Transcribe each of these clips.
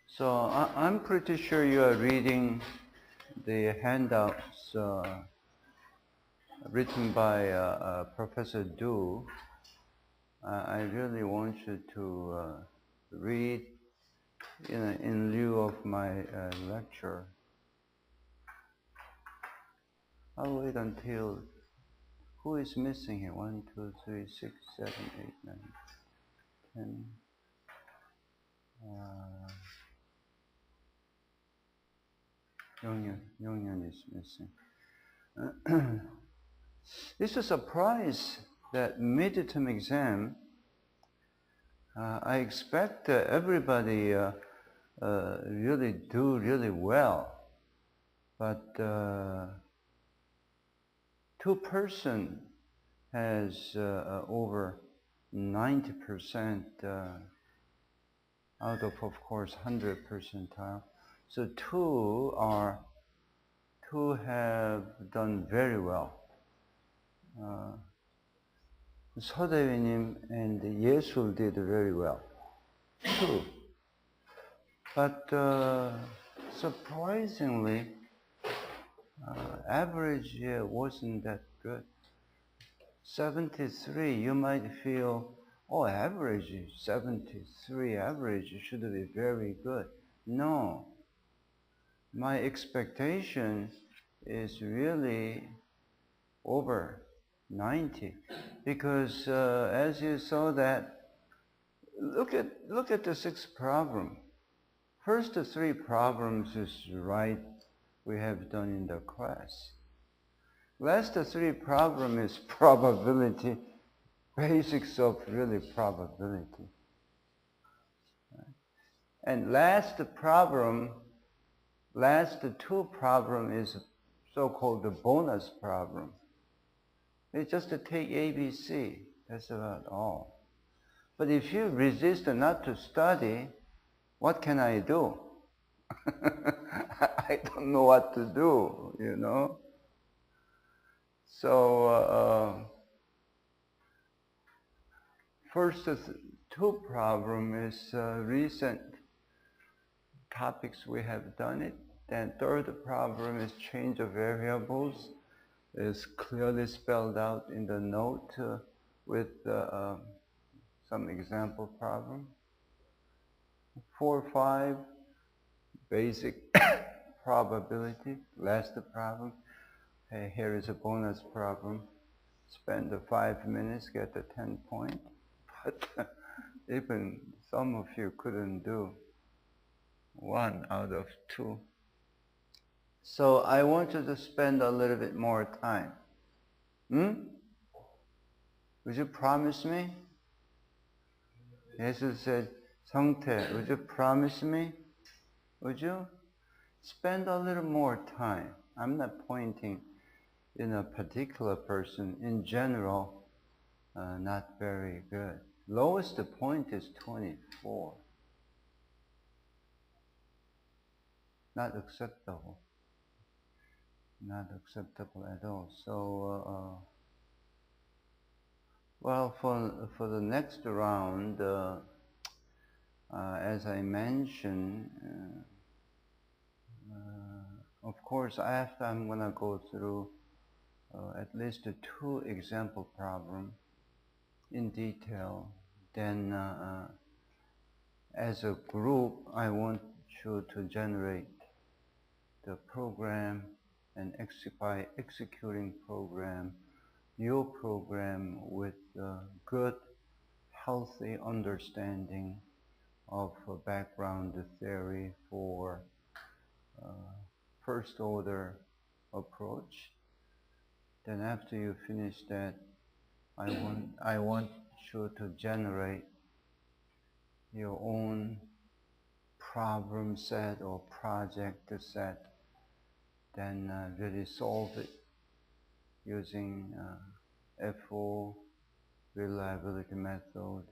So I'm pretty sure you are reading the handouts written by Professor Du. I really want you to read in lieu of my lecture. I'll wait until, who is missing here? 1, 2, 3, 6, 7, 8, 9, 10. Yonghyun is missing. It's a surprise that midterm exam, I expect everybody really do really well, but 2% has over 90% out of course 100 percentile. So two have done very well. 서대위님 and 예술 did very well. Two. But surprisingly, average wasn't that good. 73, you might feel, oh, average, 73 average should be very good. No. My expectation is really over 90, because as you saw that, look at the 6th problem. First 3 problems is right, we have done in the class. Last 3 problem is probability, basics of really probability. And last 2 problem is so-called the bonus problem. It's just to take ABC, that's about all. But if you resist not to study, what can I do? I don't know what to do, you know. So first 2 problem is recent topics we have done it. Then 3rd problem is change of variables. Is clearly spelled out in the note with some example problem. 4, 5, basic probability, last problem. Hey, here is a bonus problem. Spend the 5 minutes, get the 10 point. But even some of you couldn't do 1 out of 2. So I want you to spend a little bit more time. Would you promise me? Jesus said, 성태, would you promise me? Would you? Spend a little more time. I'm not pointing in a particular person. In general, not very good. Lowest point is 24. Not acceptable. Not acceptable at all. So, well, for the next round, as I mentioned, of course, after I'm going to go through at least 2 example problems in detail, then as a group, I want you to generate the program and by executing program, your program with good, healthy understanding of background theory for first order approach. Then after you finish that, I want you to generate your own problem set or project set, then really solve it using FO reliability method.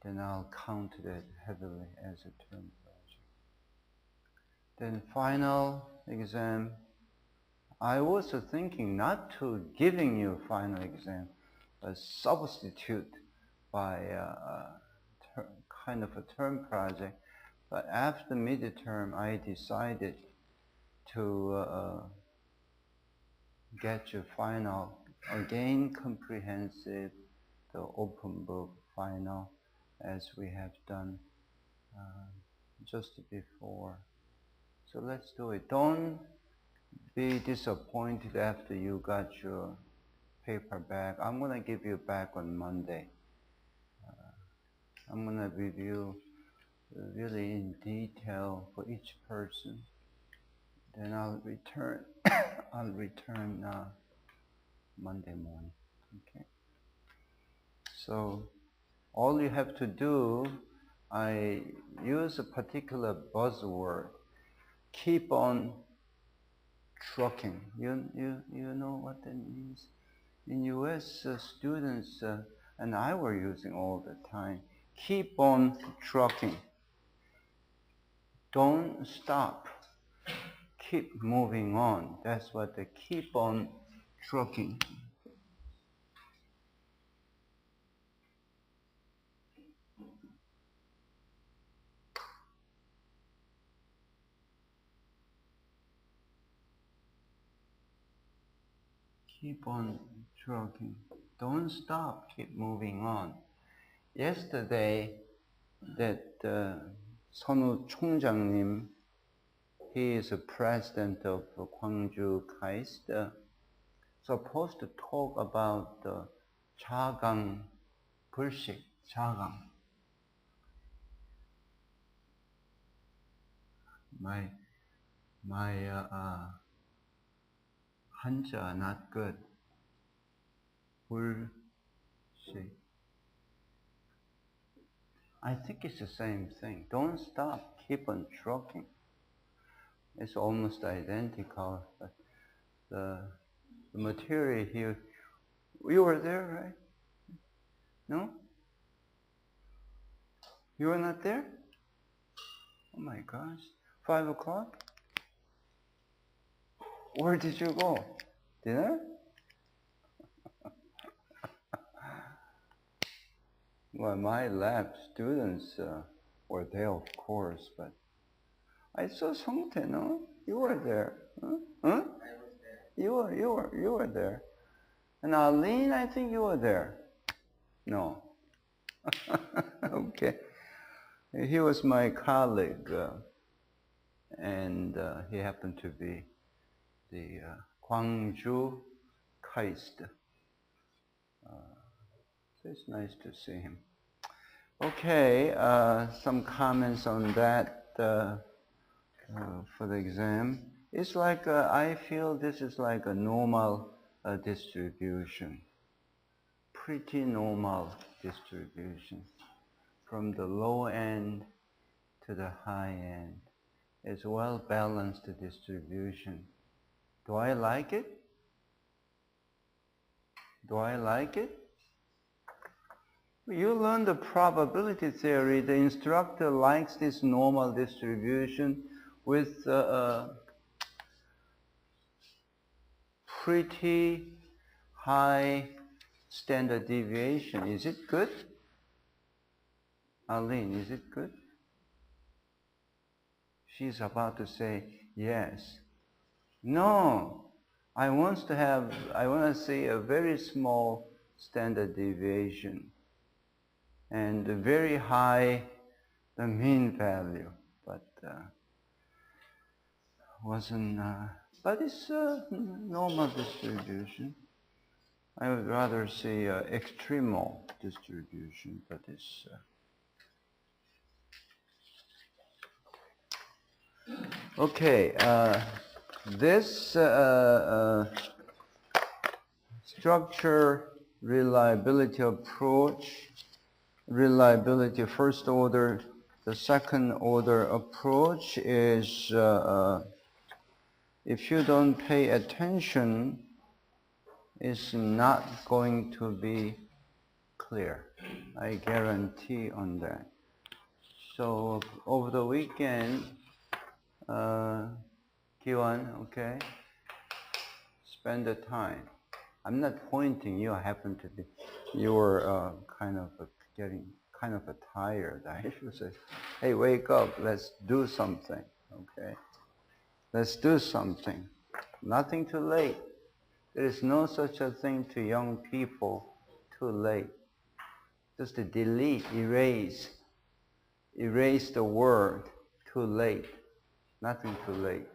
Then I'll count that heavily as a term project. Then final exam, I was thinking not to giving you final exam, but substitute by kind of a term project. But after midterm, I decided to get your final, again comprehensive, the open book final, as we have done just before. So let's do it. Don't be disappointed after you got your paper back. I'm going to give you back on Monday. I'm going to review really in detail for each person. Then I'll return. I'll return Monday morning. Okay. So all you have to do, I use a particular buzzword. Keep on trucking. You know what that means? In US, students and I were using all the time. Keep on trucking. Don't stop. Keep moving on. That's what they keep on trucking. Keep on trucking. Don't stop. Keep moving on. Yesterday, that 선우 총장님, he is the president of Gwangju KAIST, supposed to talk about the 자강 불식, 자강. My Hanja not good. 불식. I think it's the same thing. Don't stop. Keep on trucking. It's almost identical, but the material here. You were there, right? No? You were not there? Oh my gosh. 5 o'clock? Where did you go? Dinner? Well, my lab students were there, of course, but I saw Songtae, no? You were there. Huh? Huh? You were there. And Arlene, I think you were there. No. Okay. He was my colleague, and he happened to be the Gwangju KAIST. So it's nice to see him. Okay, some comments on that for the exam. It's like, I feel this is like a normal distribution. Pretty normal distribution. From the low end to the high end. It's well balanced distribution. Do I like it? Do I like it? You learn the probability theory. The instructor likes this normal distribution with pretty high standard deviation. Is it good? Arlene, is it good? She's about to say yes. No, I want to see a very small standard deviation and a very high the mean value, but wasn't. But it's a normal distribution. I would rather see extremal distribution, but it's. Okay, this structure reliability approach, reliability first order, the second order approach is if you don't pay attention, it's not going to be clear. I guarantee on that. So over the weekend, Kiwan, okay, spend the time. I'm not pointing, you happen to be, you were kind of getting kind of tired, I should say. Hey, wake up, let's do something, okay? Let's do something. Nothing too late. There is no such a thing to young people too late. Just to delete, erase the word too late. Nothing too late.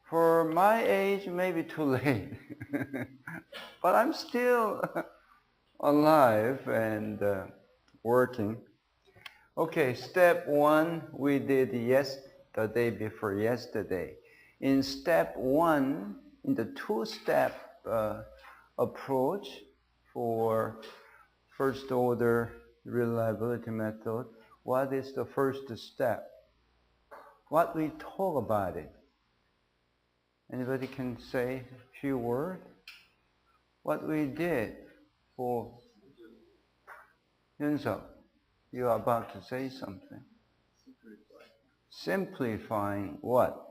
For my age, maybe too late. But I'm still alive and working. Okay, step 1 we did the day before yesterday. In step 1, in the 2-step approach for first order reliability method, what is the first step? What we talk about it? Anybody can say a few words? What we did for Yunseok, you are about to say something. Simplifying what?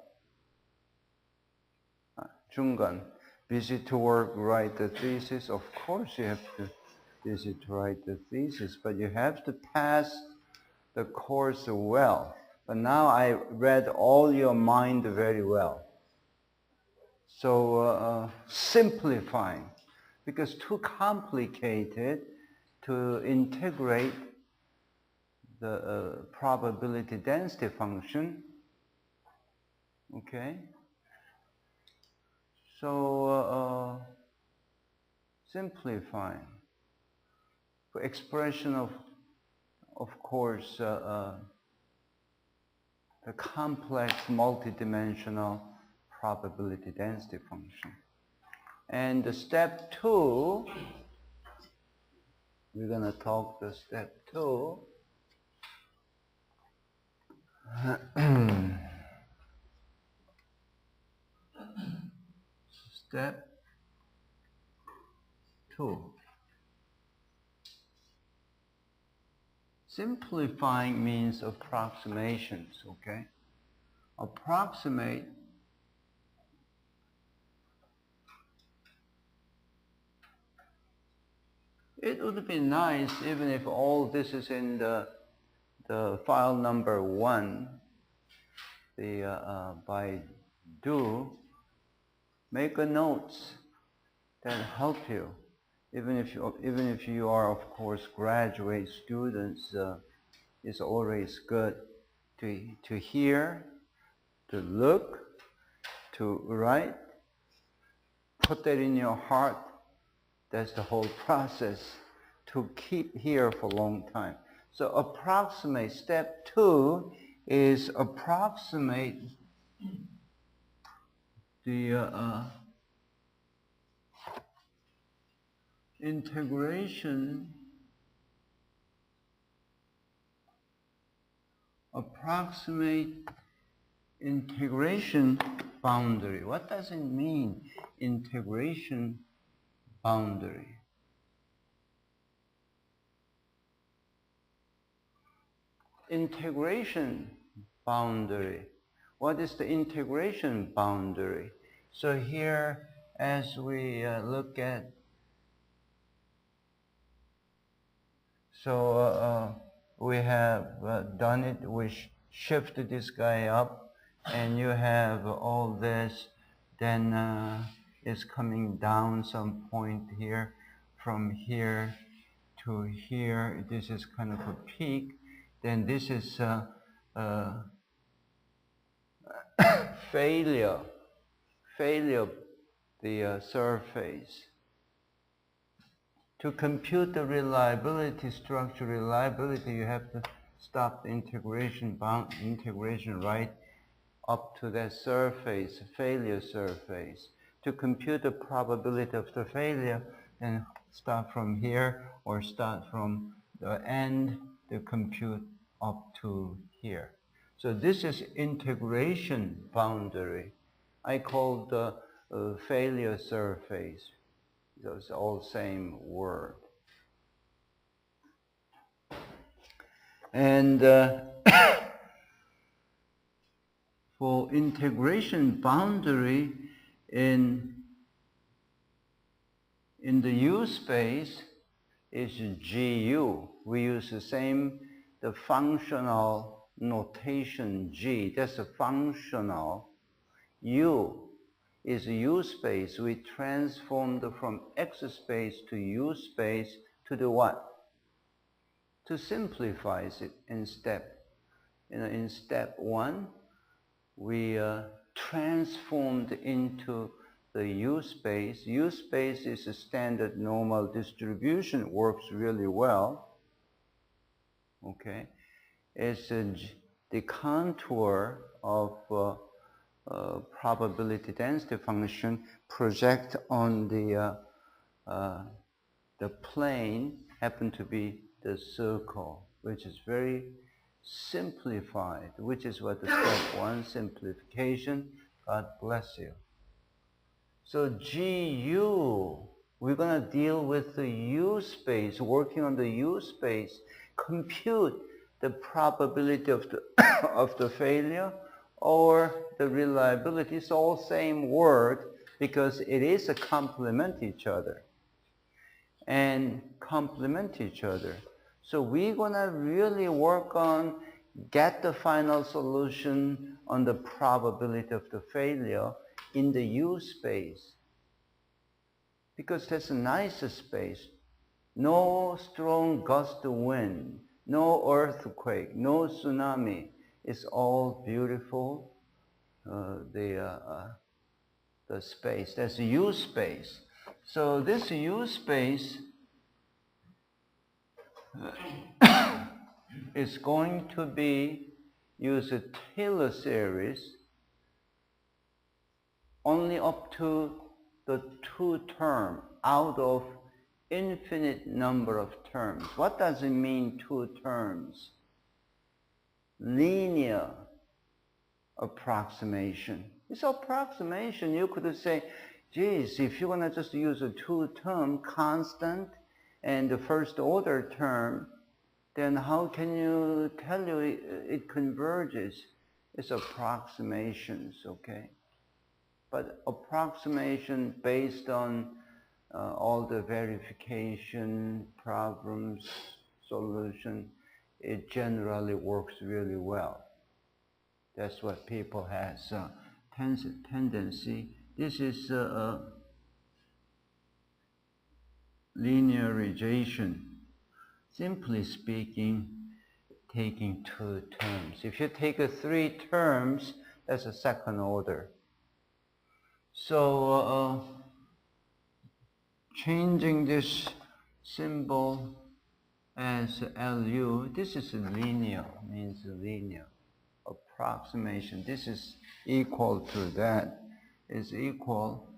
Jungan, busy to work, write the thesis. Of course you have to busy to write the thesis, but you have to pass the course well. But now I read all your mind very well. So simplifying, because too complicated to integrate the probability density function. Okay? So simplifying. For expression of course, the complex multidimensional probability density function. And the step 2, we're going to talk the step 2. Step 2. Simplifying means approximations, okay? Approximate it would be nice even if all this is in the file number 1, by do, make a notes that help you. Even if you are, of course, graduate students, it's always good to hear, to look, to write, put that in your heart. That's the whole process, to keep here for a long time. So approximate, step 2 is approximate the integration, approximate integration boundary. What does it mean, integration boundary? Integration boundary. What is the integration boundary? So here, as we look at, we have done it, we shifted this guy up, and you have all this, then it's coming down some point here, from here to here. This is kind of a peak. Then this is failure the surface. To compute the reliability, structure reliability, you have to stop the integration right up to that surface, failure surface. To compute the probability of the failure, then start from here or start from the end to compute up to here. So this is integration boundary. I call the failure surface. Those all same word. And for integration boundary in the U space is GU. We use the functional notation G, that's a functional. U is U space. We transformed from X space to U space to the what? To simplify it in step. In step 1, we transformed into the U space. U space is a standard normal distribution, works really well. Okay, it's the contour of probability density function project on the plane happen to be the circle, which is very simplified, which is what the step 1 simplification. God bless you. So GU, we're going to deal with the U space, working on the U space, compute the probability of the of the failure or the reliability. It's all same word because it is a complement each other and complement each other. So we're going to really work on get the final solution on the probability of the failure in the U space, because that's a nice space. No strong gust of wind, no earthquake, no tsunami. It's all beautiful. The space, that's U space. So this U space is going to be use a Taylor series only up to the 2 term out of infinite number of terms. What does it mean, 2 terms? Linear approximation. It's approximation. You could say, geez, if you want to just use a 2-term constant and the first order term, then how can you tell you it converges? It's approximations, okay? But approximation based on all the verification, problems, solution, it generally works really well. That's what people has tendency. This is linearization. Simply speaking, taking 2 terms. If you take 3 terms, that's a second order. So changing this symbol as LU, this is linear, means linear approximation. This is equal to that, is equal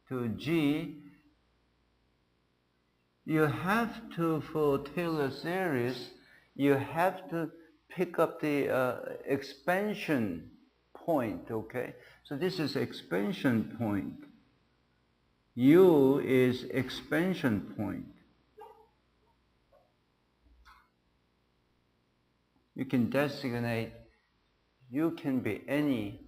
to G. You have to, for Taylor series, you have to pick up the expansion point, okay? So this is expansion point. U is expansion point. You can designate, U can be any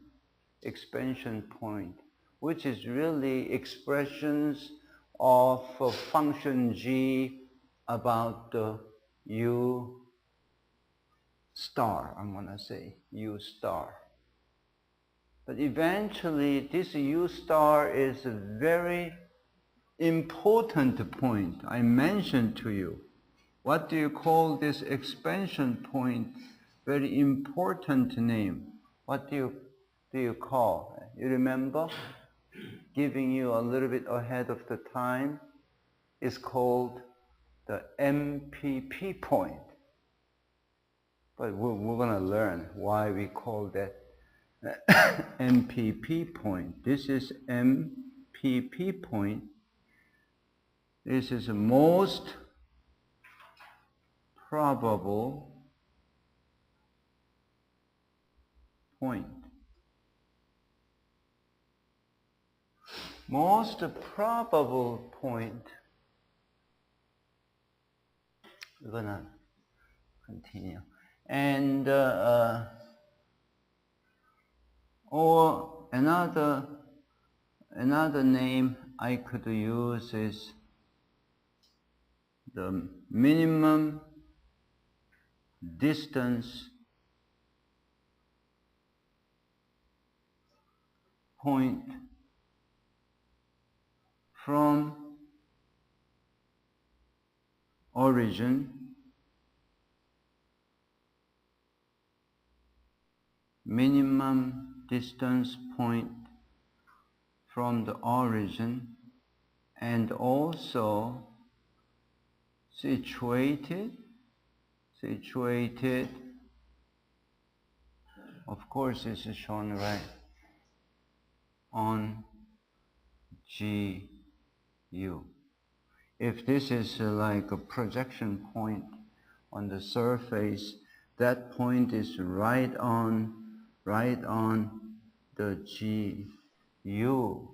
expansion point, which is really expressions of a function G about the U star, I'm gonna say U star. But eventually this U star is a very important point I mentioned to you. What do you call this expansion point? Very important name. What do you call? You remember? Giving you a little bit ahead of the time, is called the MPP point. But we're going to learn why we call that MPP point. This is MPP point. This is the most probable point. Most probable point. We're gonna continue. And or another name I could use is the minimum distance point from origin minimum distance point from the origin and also situated, of course this is shown right on GU. If this is like a projection point on the surface, that point is right on the GU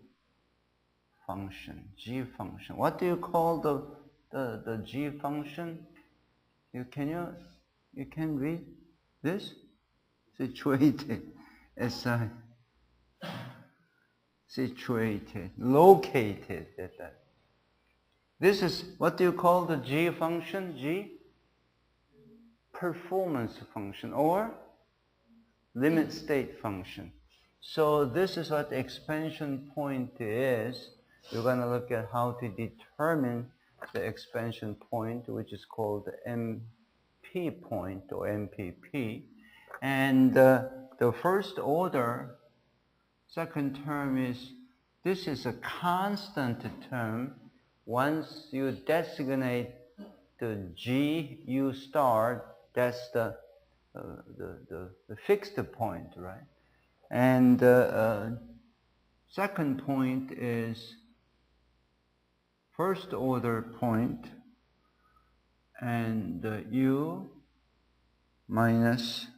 function, G function. What do you call the G function? You can read this? Situated, SI. Situated, located at that. This is, what do you call the G function? G? Performance function or limit state function. So this is what the expansion point is. We're going to look at how to determine the expansion point, which is called the MP point or MPP. And the first order, second term is, this is a constant term. Once you designate the GU star, that's the fixed point, right? And second point is first order point, and U minus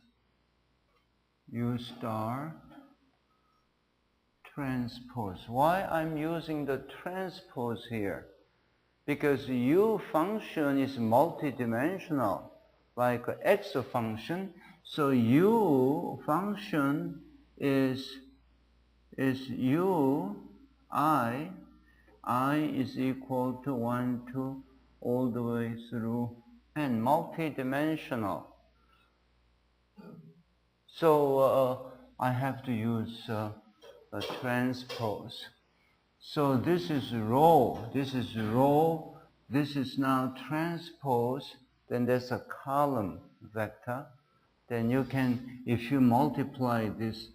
U star transpose. Why I'm using the transpose here? Because U function is multidimensional, like X function. So U function is U, I is equal to 1, 2, all the way through, and multidimensional. So I have to use a transpose. So this is rho, this is now transpose, then there's a column vector. Then you can, if you multiply this,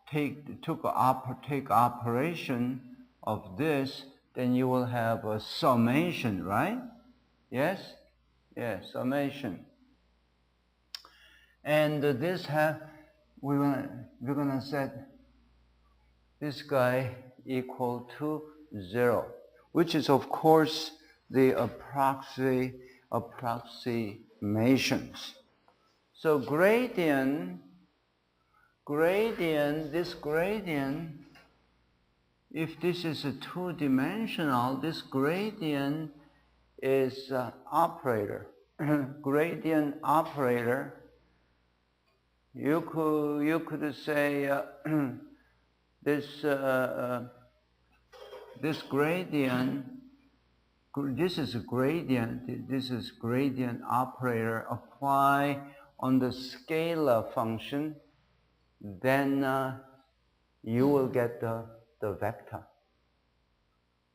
take operation of this, then you will have a summation, right? Yes? Yes, summation. And this we're gonna set this guy equal to 0, which is of course the approximations. So this gradient, if this is a two-dimensional, this gradient is operator. Gradient operator. You could say this gradient. This is a gradient. This is gradient operator. Apply on the scalar function, then you will get the vector,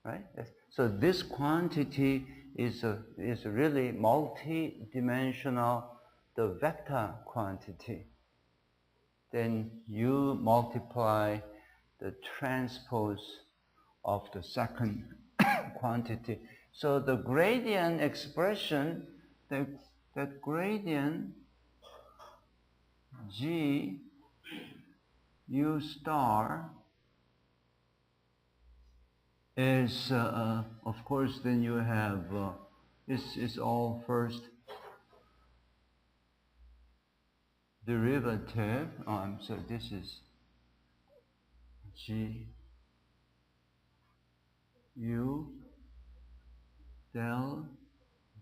right? So this quantity is really multi-dimensional, the vector quantity. Then you multiply the transpose of the second quantity. So the gradient expression, that gradient G U star is, of course, then you have, this is all first derivative. So this is G U del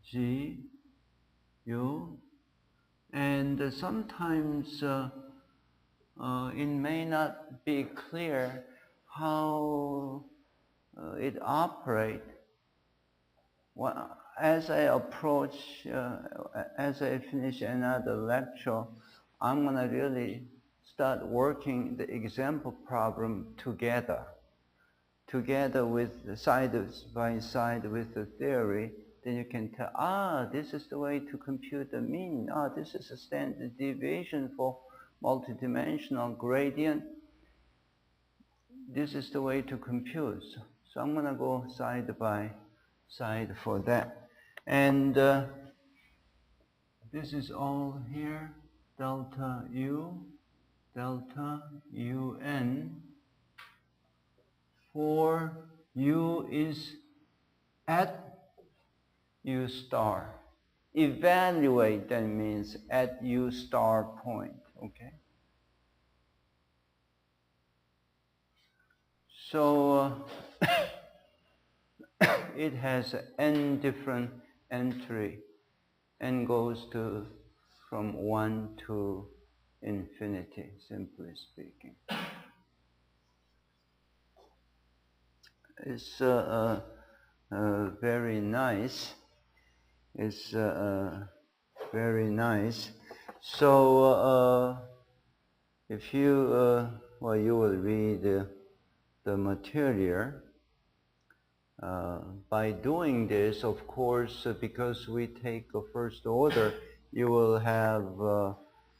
G U, and sometimes it may not be clear how it operates. Well, as I approach, as I finish another lecture, I'm going to really start working the example problem together with side by side with the theory, then you can tell, this is the way to compute the mean. This is a standard deviation for multidimensional gradient. This is the way to compute. So I'm going to go side by side for that. And this is all here, delta U, delta UN, for U is at U star. Evaluate, that means at U star point, okay? So it has n different entry, n goes to from 1 to infinity, simply speaking. It's very nice. It's very nice. So if you, well, you will read the material. By doing this, of course, because we take a first order, you will have,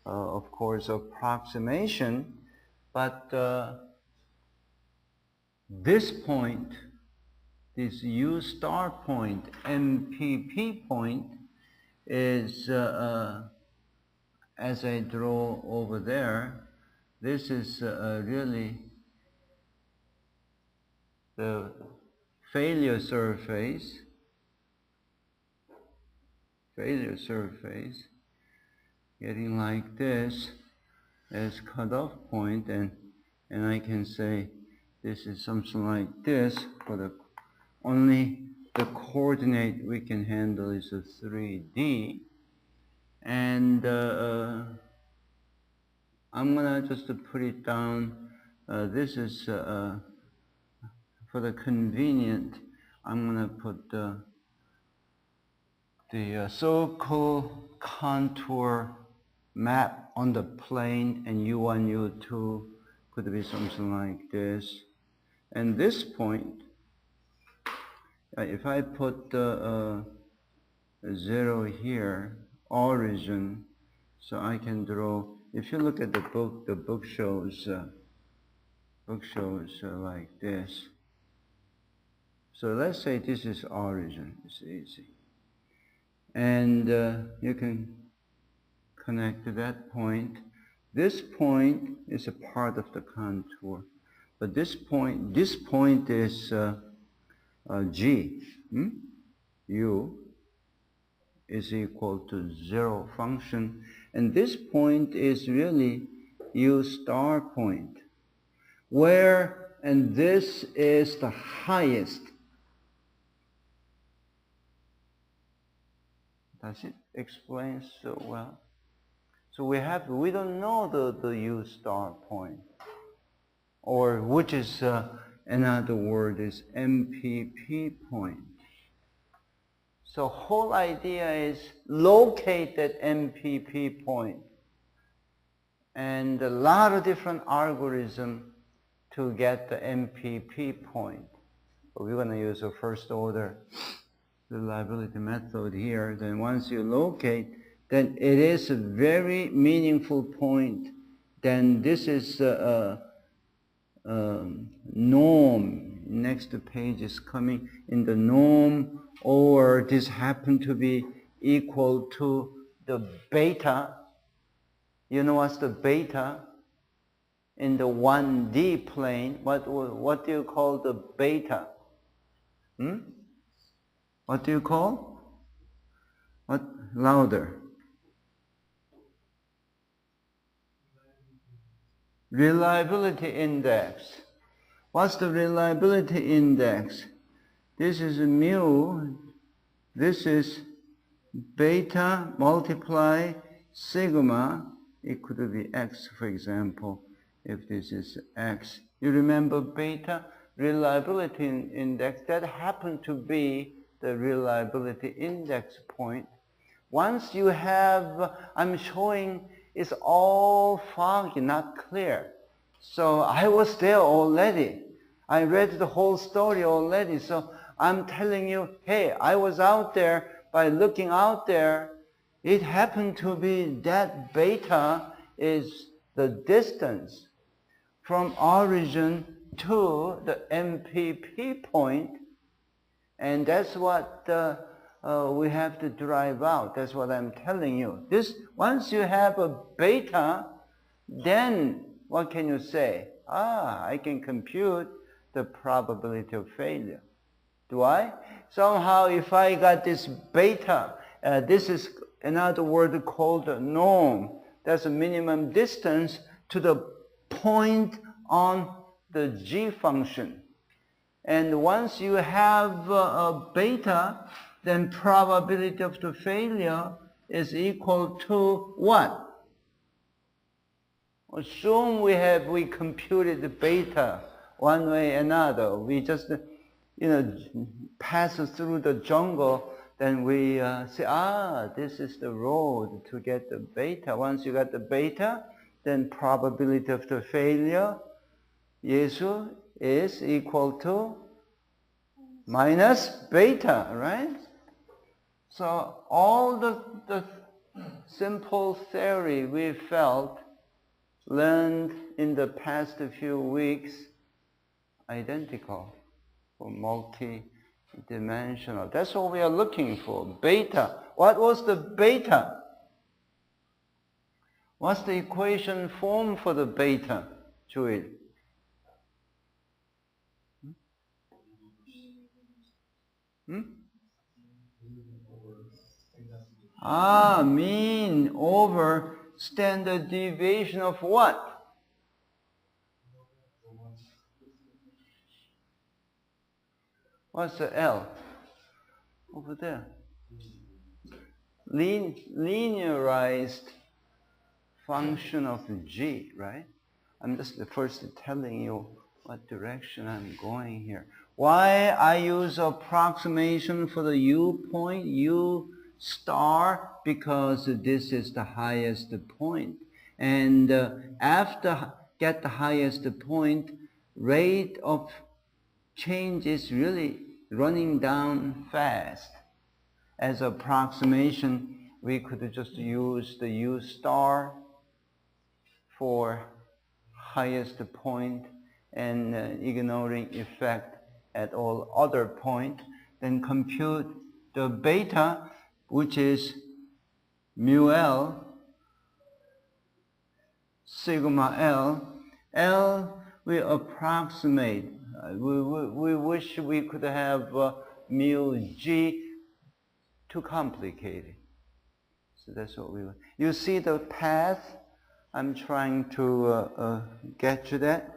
of course, approximation, but this point, this U star point, MPP point, is, as I draw over there, this is really the failure surface, getting like this as cutoff point, and I can say this is something like this, for the only the coordinate we can handle is a 3D, and I'm gonna just put it down. This is for the convenient. I'm gonna put the circle contour map on the plane, and U1, U2 could be something like this. And this point, if I put 0 here, origin, so I can draw, if you look at the book shows like this. So let's say this is origin, it's easy. And you can connect to that point. This point is a part of the contour. But this point is G, U is equal to 0 function. And this point is really U star point, where, and this is the highest. Does it explain so well? So we don't know the U star point, or which is another word is MPP point. So whole idea is locate that MPP point, and a lot of different algorithms to get the MPP point. But we're going to use a first order reliability method here. Then once you locate, then it is a very meaningful point. Then this is norm. Next page is coming in the norm, or this happen to be equal to the beta. You know what's the beta? In the 1D plane, what do you call the beta? What do you call? What? Louder. Reliability index. What's the reliability index? This is mu. This is beta multiply sigma. It could be x, for example, if this is x. You remember beta? Reliability index, that happened to be the reliability index point. Once you have, I'm showing it's all foggy, not clear. So I was there already. I read the whole story already. So I'm telling you, hey, I was out there. By looking out there, it happened to be that beta is the distance from origin to the MPP point, and that's what we have to derive out. That's what I'm telling you. Once you have a beta, then what can you say? I can compute the probability of failure. Do I? Somehow if I got this beta, this is another word called the norm. That's a minimum distance to the point on the G function. And once you have a beta, then probability of the failure is equal to what? Assume we computed the beta one way or another. We just pass through the jungle, then we say, this is the road to get the beta. Once you got the beta, then probability of the failure, Yesu, is equal to minus beta, right? So all the simple theory we learned in the past few weeks, identical for multi-dimensional. That's what we are looking for, beta. What was the beta? What's the equation form for the beta, Joel? Mean over standard deviation of what? What's the L? Over there. Linearized function of G, right? I'm just first telling you what direction I'm going here. Why I use approximation for the U point, U star, because this is the highest point. And after get the highest point, rate of change is really running down fast. As approximation, we could just use the U star for highest point and ignoring effect at all other points. Then compute the beta, which is mu L, sigma L. L we approximate. We wish we could have mu G. Too complicated. So that's what we want. You see the path? I'm trying to get to that.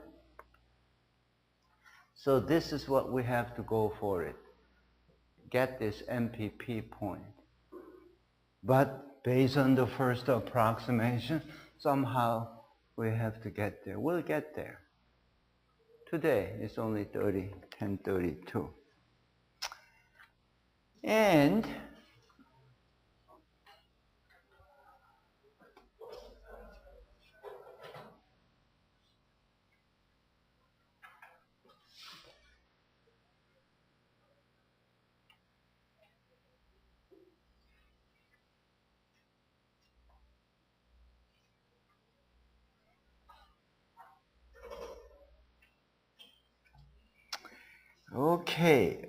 So this is what we have to go for it. Get this MPP point. But based on the first approximation, somehow we have to get there. We'll get there. Today it's only 10:32. And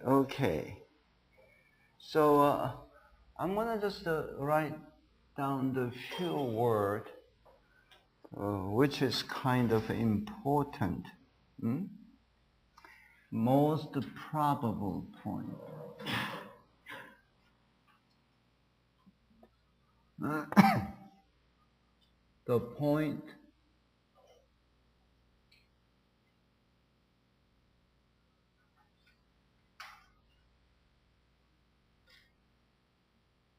okay. So I'm gonna just write down the few words which is kind of important. Most probable point. The point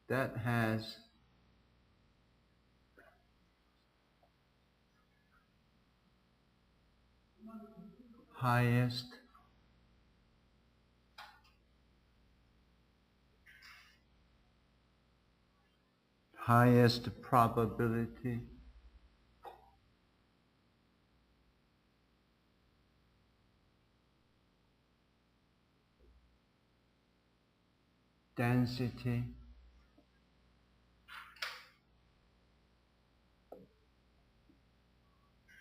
that has highest probability density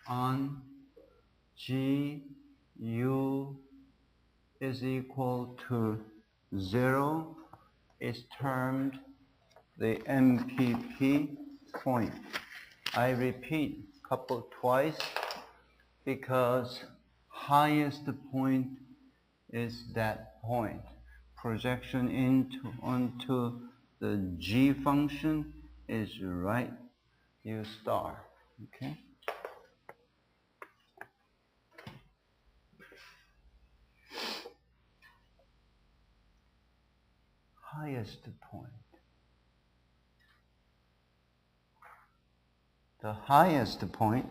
on GU is equal to 0 is termed the MPP point. I repeat twice because highest point is that point. Projection onto the G function is right U star. Okay. Highest point. The highest point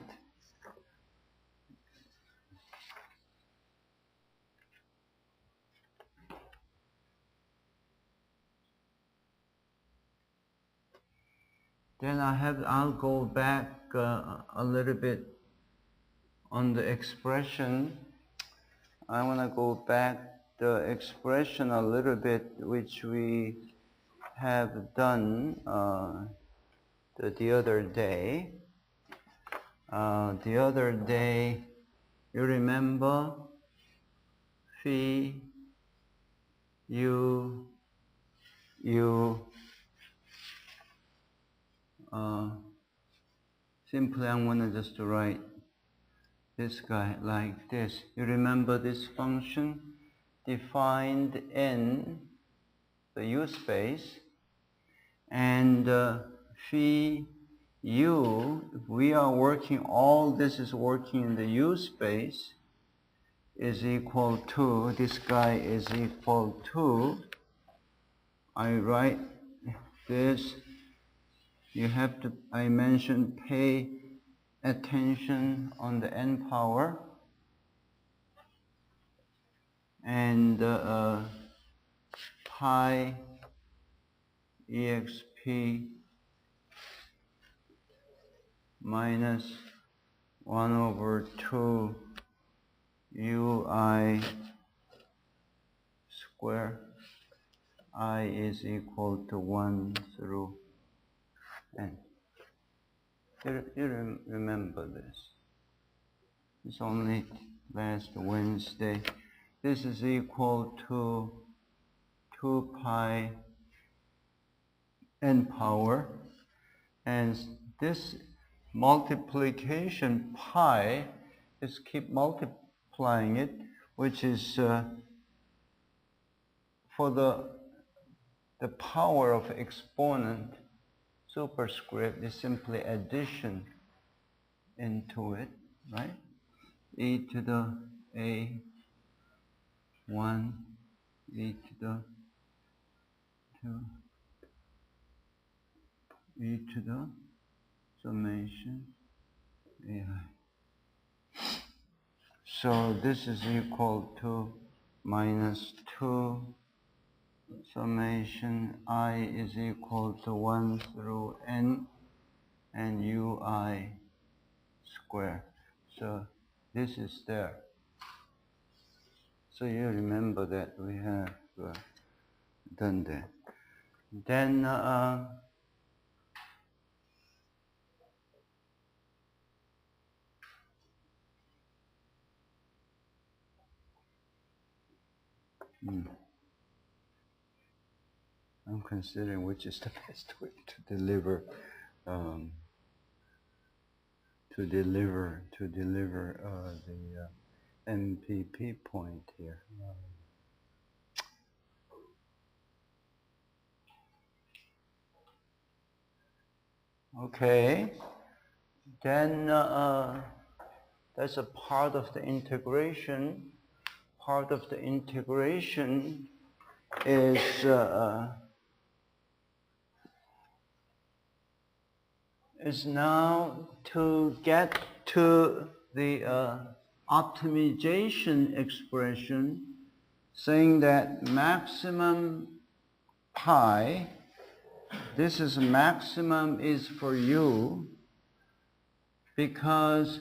then I'll go back a little bit on the expression. I want to go back the expression a little bit, which we have done the other day. The other day, you remember, phi u simply I'm going to just write this guy like this. You remember this function defined in the U space, and phi u, if we are working, all this is working in the U space, is equal to, this guy is equal to, I write this, you have to, I mentioned, pay attention on the n power, and pi exp minus 1 over 2 ui square I is equal to 1 through n. You remember this. It's only last Wednesday. This is equal to 2 pi n power, and this multiplication pi is keep multiplying it, which is for the power of exponent superscript is simply addition into it, right? E to the A1, E to the 2, E to the summation AI. So this is equal to minus 2 summation I is equal to 1 through n and ui square. So this is there. So you remember that we have done that. Then I'm considering which is the best way to deliver the MPP point here. Okay, then that's a part of the integration. Part of the integration is now to get to the optimization expression, saying that maximum pi, this is maximum is for u, because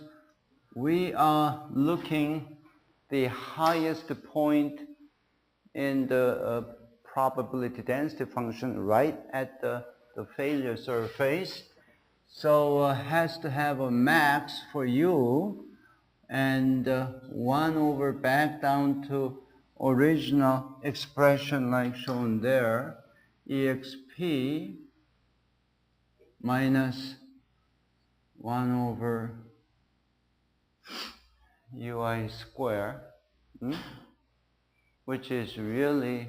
we are looking the highest point in the probability density function right at the failure surface. So has to have a max for u, and 1 over back down to original expression like shown there, exp minus 1 over ui square, which is really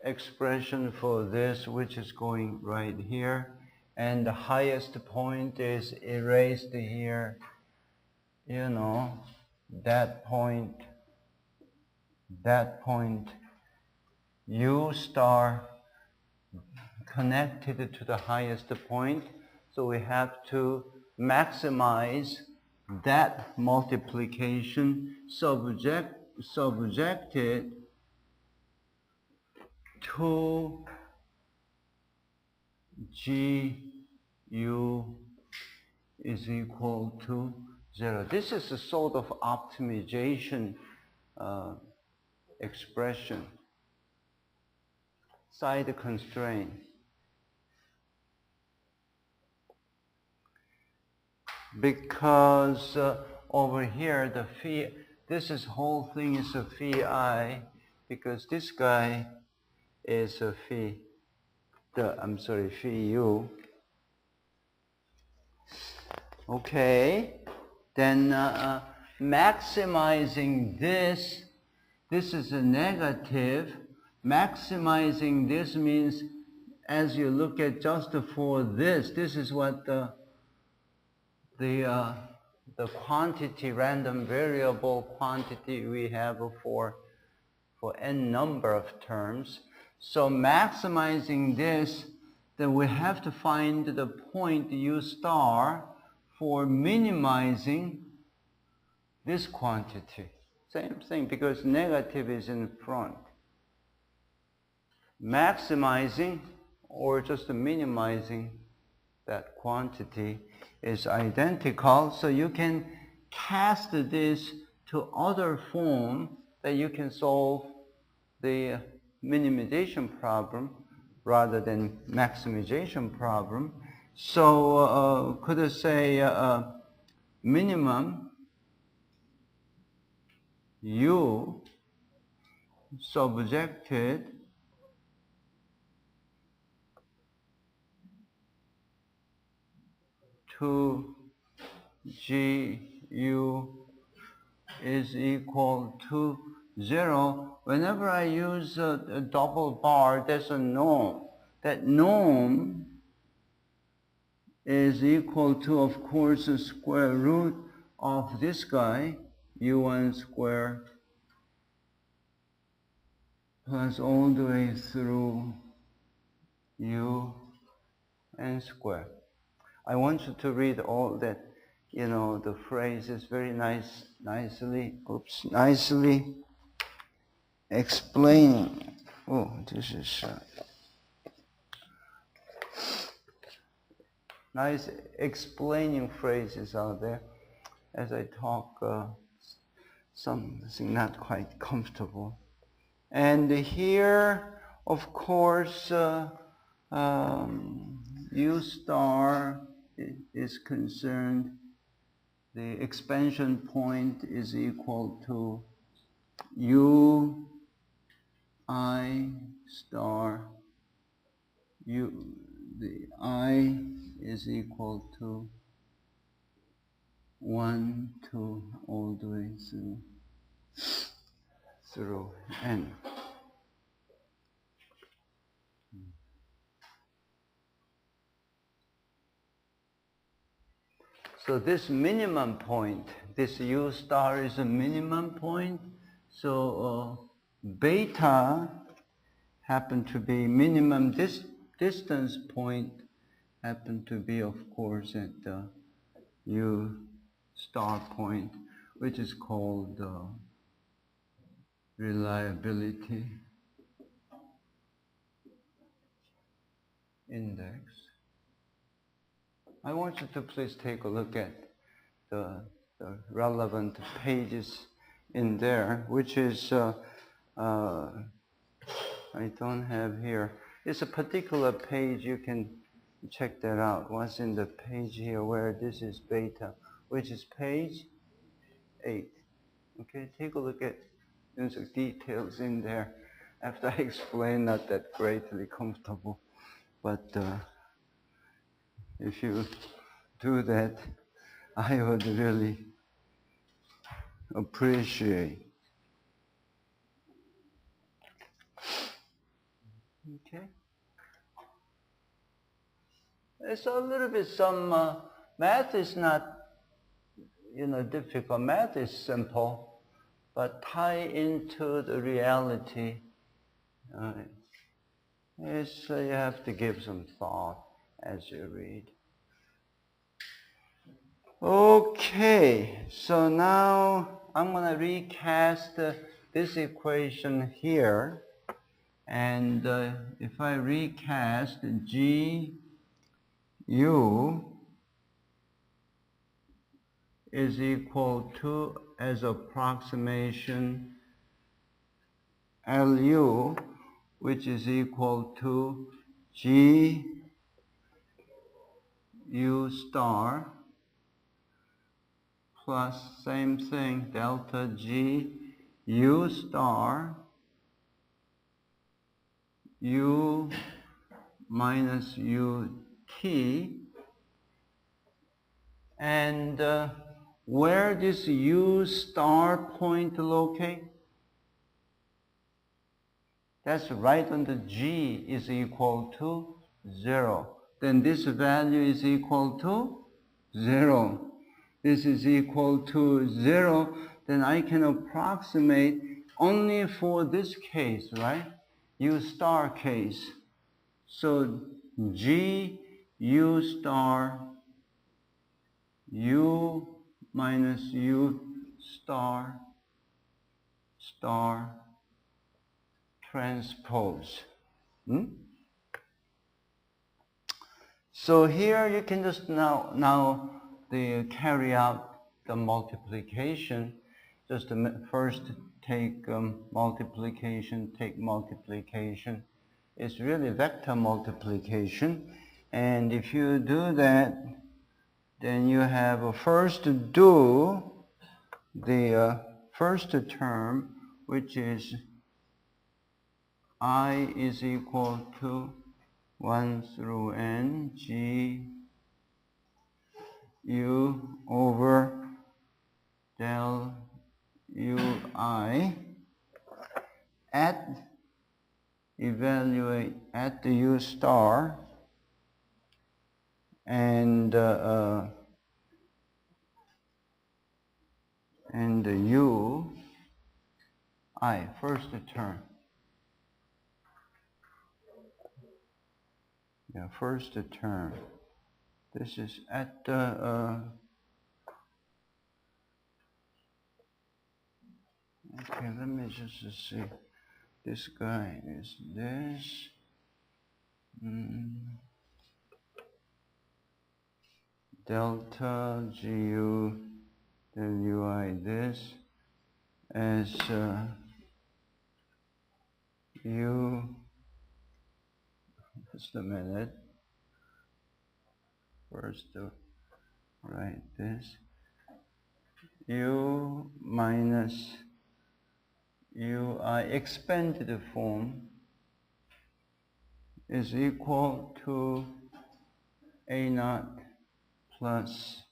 expression for this, which is going right here, and the highest point is erased here, you know, that point, u star connected to the highest point, so we have to maximize that multiplication subjected to GU is equal to 0. This is a sort of optimization expression, side constraint. Because over here the phi, this whole thing is a phi I, because this guy is a phi u. Okay, then maximizing this is a negative. Maximizing this means, as you look at just for this is what the quantity, random variable quantity we have for n number of terms. So maximizing this, then we have to find the point u star for minimizing this quantity. Same thing, because negative is in front. Maximizing or just minimizing that quantity is identical, so you can cast this to other form that you can solve the minimization problem rather than maximization problem. So could I say minimum u subjected to GU is equal to 0. Whenever I use a double bar, there's a norm. That norm is equal to, of course, the square root of this guy, u1 square, plus all the way through un square. I want you to read all that, you know, the phrase is very nicely explaining. Oh, this is nice explaining phrases out there as I talk something not quite comfortable. And here, of course, u star is concerned, the expansion point is equal to u I star, the I is equal to 1 to all the way through n. So this minimum point, this u star is a minimum point. So beta happen to be minimum distance point, happen to be, of course, at the u star point, which is called reliability index. I want you to please take a look at the relevant pages in there, which is I don't have here. It's a particular page, you can check that out. What's in the page here where this is beta, which is page 8. Okay, take a look at those details in there. After I explain, not that greatly comfortable, but if you do that, I would really appreciate. Okay. It's a little bit some math is not, difficult. Math is simple, but tie into the reality. You have to give some thought as you read. Okay, so now I'm going to recast this equation here. And if I recast G U is equal to, as approximation, LU, which is equal to G U star plus same thing, delta G U star U minus UT, and where this U star point locate? That's right on the G is equal to 0. Then this value is equal to 0. This is equal to 0. Then I can approximate only for this case, right? U star case. So G U star U minus U star transpose. So here you can just now carry out the multiplication. Just first take multiplication, take multiplication. It's really vector multiplication. And if you do that, then you have first do the first term, which is I is equal to 1 through n G U over del UI evaluate at the U star and the U I first term. Yeah, first term. This is at the okay, let me just see. This guy is this. Delta GU del UI this as U. Just a minute. First to write this. U minus UI expanded form is equal to A naught plus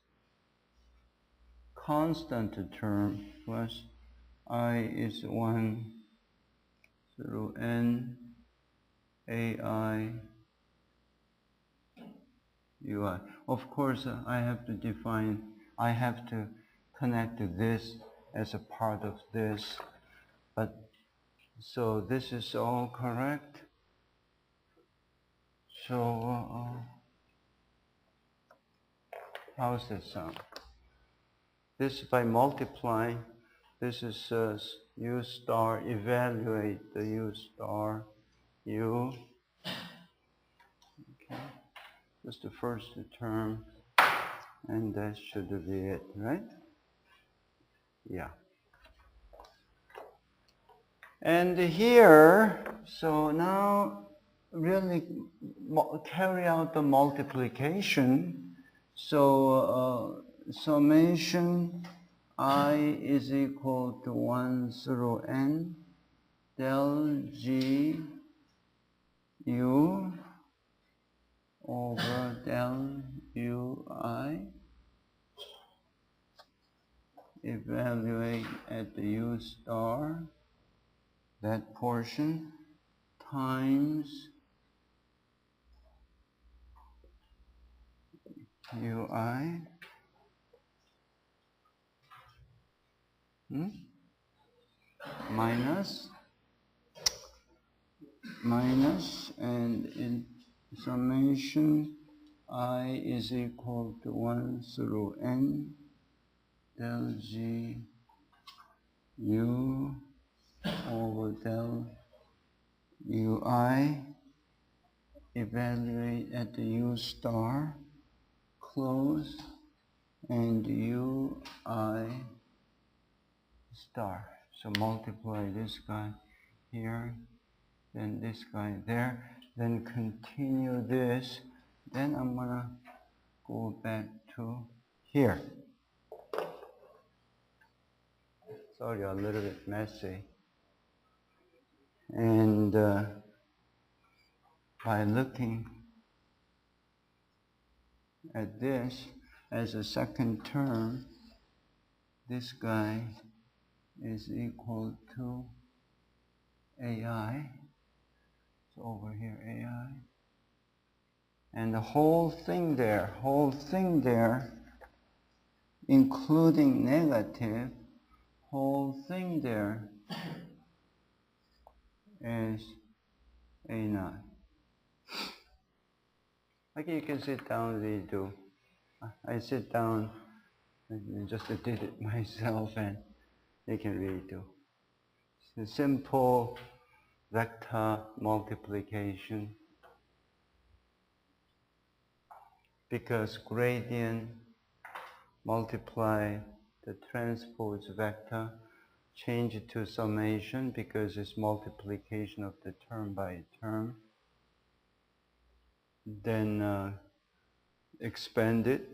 constant term plus I is 1 through n AI UI. Of course, I have to connect this as a part of this. But so this is all correct. So how's this sound? This by multiplying, this is U star, evaluate the U star, U. Okay, just the first term, and that should be it, right? Yeah. And here, so now really carry out the multiplication. So summation I is equal to 1 through n del G U over del UI, evaluate at the U star, that portion, times UI minus and in summation I is equal to 1 through n del G U over del UI, evaluate at the U star, close, and UI star. So multiply this guy here, then this guy there, then continue this, then I'm gonna go back to here. Sorry, a little bit messy. And by looking at this as a second term, this guy is equal to AI. So over here, AI. And the whole thing there, including negative, whole thing there is A0. Okay, you can sit down and redo. I sit down and just did it myself, and you can redo. It's a simple vector multiplication, because gradient multiply the transpose vector, change it to summation because it's multiplication of the term by term, then expand it,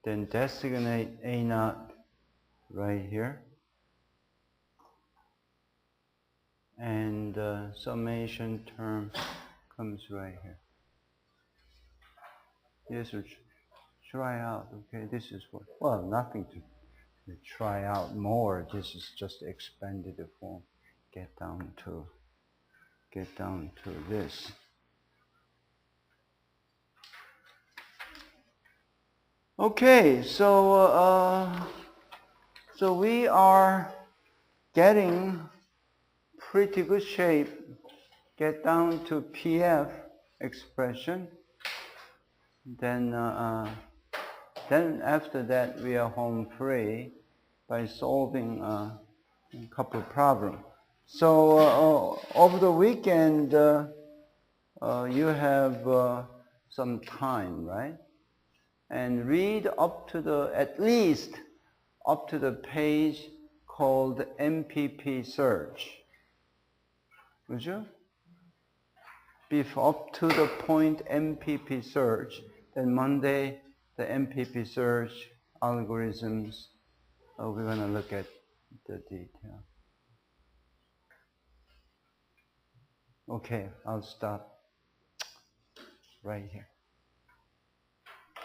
then designate A0 right here, and summation term comes right here. This will try out, okay, this is what, well, nothing to try out more, this is just expanded the form, get down to this. Okay, so we are getting pretty good shape, get down to PF expression, then after that we are home free by solving a couple of problems. So over the weekend you have some time, right? And read up to at least up to the page called MPP search. Would you? If up to the point MPP search, then Monday the MPP search algorithms, we're going to look at the detail. Okay, I'll stop right here.